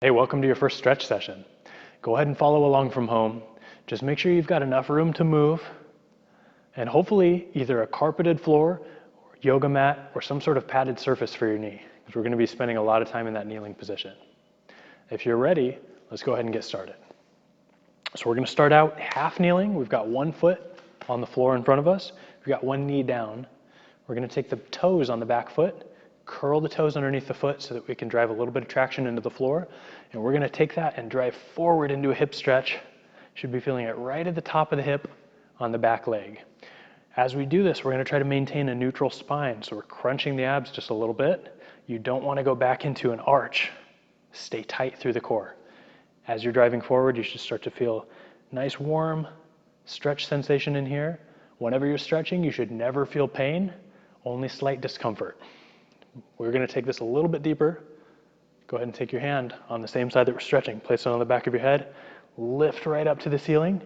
Hey, welcome to your first stretch session. Go ahead and follow along from home. Just make sure you've got enough room to move and hopefully either a carpeted floor, or yoga mat, or some sort of padded surface for your knee, because we're going to be spending a lot of time in that kneeling position. If you're ready, let's go ahead and get started. So we're going to start out half kneeling. We've got one foot on the floor in front of us. We've got one knee down. We're going to take the toes on the back foot, curl the toes underneath the foot so that we can drive a little bit of traction into the floor. And we're going to take that and drive forward into a hip stretch. Should be feeling it right at the top of the hip on the back leg. As we do this, we're going to try to maintain a neutral spine. So we're crunching the abs just a little bit. You don't want to go back into an arch. Stay tight through the core. As you're driving forward, you should start to feel nice warm stretch sensation in here. Whenever you're stretching, you should never feel pain, only slight discomfort. We're going to take this a little bit deeper. Go ahead and take your hand on the same side that we're stretching. Place it on the back of your head. Lift right up to the ceiling.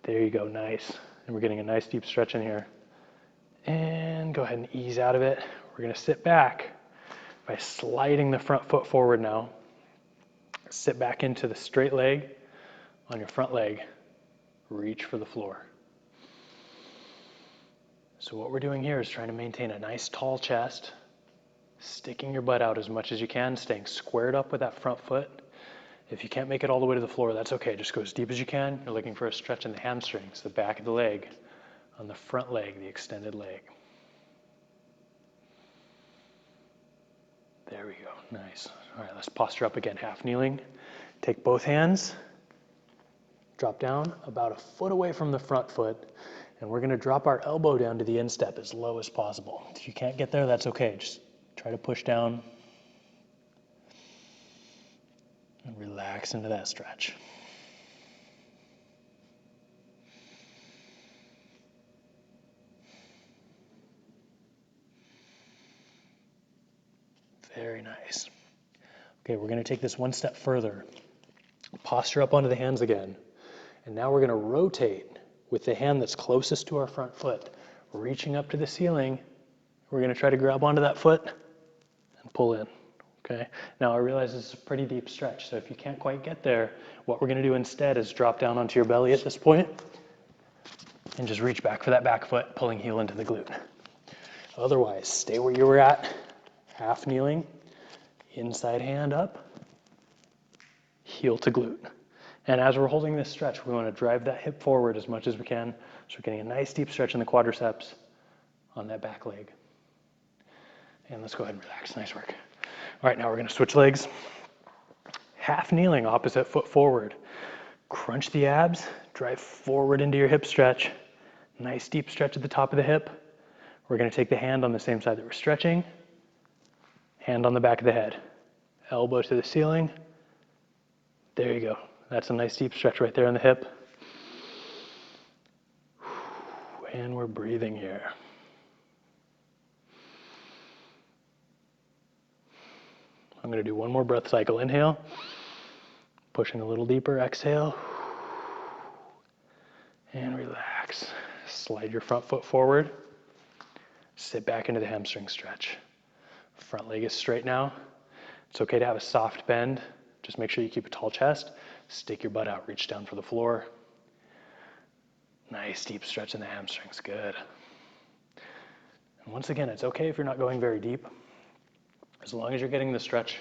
There you go, nice. And we're getting a nice deep stretch in here. And go ahead and ease out of it. We're going to sit back by sliding the front foot forward now. Sit back into the straight leg on your front leg. Reach for the floor. So what we're doing here is trying to maintain a nice tall chest, sticking your butt out as much as you can, staying squared up with that front foot. If you can't make it all the way to the floor, that's okay. Just go as deep as you can. You're looking for a stretch in the hamstrings, the back of the leg, on the front leg, the extended leg. There we go, nice. All right, let's posture up again, half kneeling. Take both hands, drop down about a foot away from the front foot, and we're gonna drop our elbow down to the instep as low as possible. If you can't get there, that's okay. Just try to push down and relax into that stretch. Very nice. Okay, we're going to take this one step further. Posture up onto the hands again. And now we're going to rotate with the hand that's closest to our front foot, reaching up to the ceiling. We're going to try to grab onto that foot and pull in. Okay. Now I realize this is a pretty deep stretch, so if you can't quite get there, what we're going to do instead is drop down onto your belly at this point and just reach back for that back foot, pulling heel into the glute. Otherwise, stay where you were at, half kneeling, inside hand up, heel to glute. And as we're holding this stretch, we want to drive that hip forward as much as we can, so we're getting a nice deep stretch in the quadriceps on that back leg. And let's go ahead and relax. Nice work. All right, now we're going to switch legs. Half kneeling, opposite foot forward. Crunch the abs, drive forward into your hip stretch. Nice deep stretch at the top of the hip. We're going to take the hand on the same side that we're stretching. Hand on the back of the head. Elbow to the ceiling. There you go. That's a nice deep stretch right there in the hip. And we're breathing here. I'm going to do one more breath cycle. Inhale. Pushing a little deeper. Exhale. And relax. Slide your front foot forward. Sit back into the hamstring stretch. Front leg is straight now. It's okay to have a soft bend. Just make sure you keep a tall chest. Stick your butt out, reach down for the floor. Nice deep stretch in the hamstrings, good. And once again, it's okay if you're not going very deep, as long as you're getting the stretch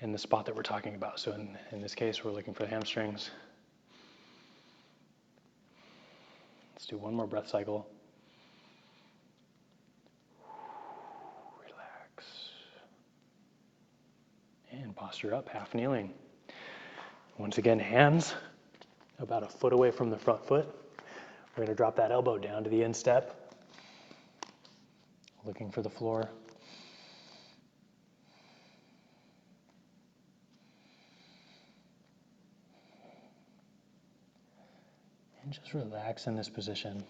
in the spot that we're talking about. So in this case, we're looking for the hamstrings. Let's do one more breath cycle. Relax. And posture up, half kneeling. Once again, hands about a foot away from the front foot. We're going to drop that elbow down to the instep, looking for the floor. And just relax in this position.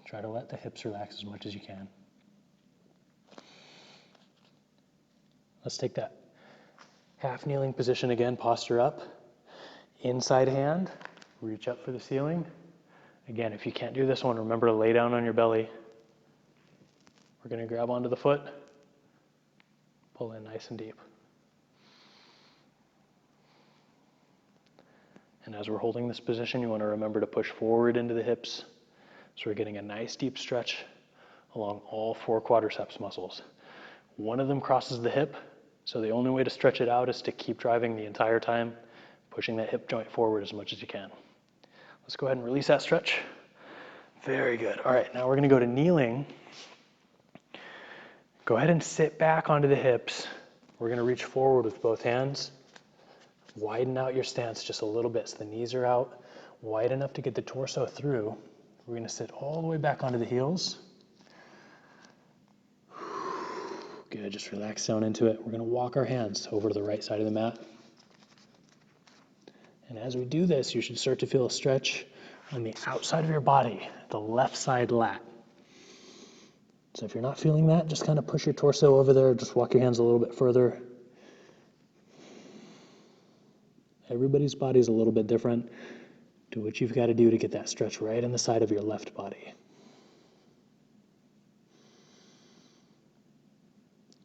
Try to let the hips relax as much as you can. Let's take that half kneeling position again, posture up. Inside hand, reach up for the ceiling. Again, if you can't do this one, remember to lay down on your belly. We're going to grab onto the foot, pull in nice and deep. And as we're holding this position, you want to remember to push forward into the hips. So we're getting a nice deep stretch along all 4 quadriceps muscles. One of them crosses the hip, so the only way to stretch it out is to keep driving the entire time, pushing that hip joint forward as much as you can. Let's go ahead and release that stretch. Very good. All right, now we're going to go to kneeling. Go ahead and sit back onto the hips. We're going to reach forward with both hands. Widen out your stance just a little bit so the knees are out wide enough to get the torso through. We're going to sit all the way back onto the heels. Good, just relax down into it. We're going to walk our hands over to the right side of the mat. And as we do this, you should start to feel a stretch on the outside of your body, the left side lat. So if you're not feeling that, just kind of push your torso over there, just walk your hands a little bit further. Everybody's body is a little bit different. Do what you've got to do to get that stretch right in the side of your left body.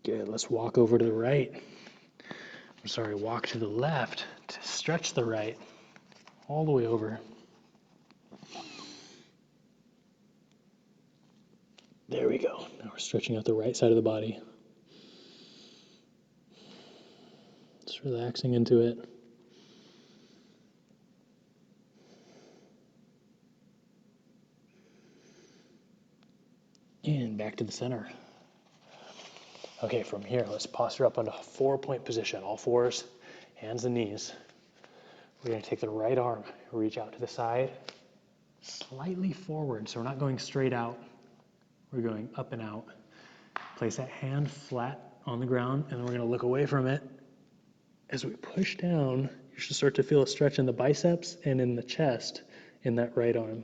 Good, let's walk over to the right. Walk to the left to stretch the right all the way over. There we go. Now we're stretching out the right side of the body. Just relaxing into it. And back to the center. Okay, from here, let's posture up onto a 4-point position, all fours, hands and knees. We're going to take the right arm, reach out to the side, slightly forward, so we're not going straight out. We're going up and out. Place that hand flat on the ground, and then we're going to look away from it. As we push down, you should start to feel a stretch in the biceps and in the chest in that right arm.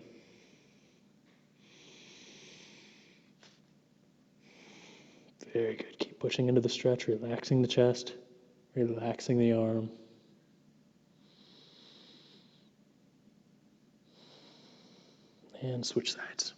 Very good. Keep pushing into the stretch, relaxing the chest, relaxing the arm. And switch sides.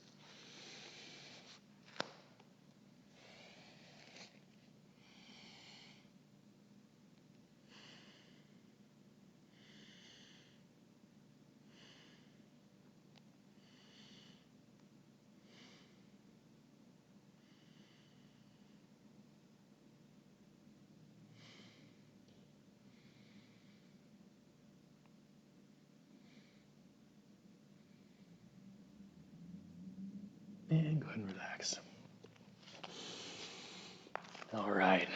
And go ahead and relax. All right.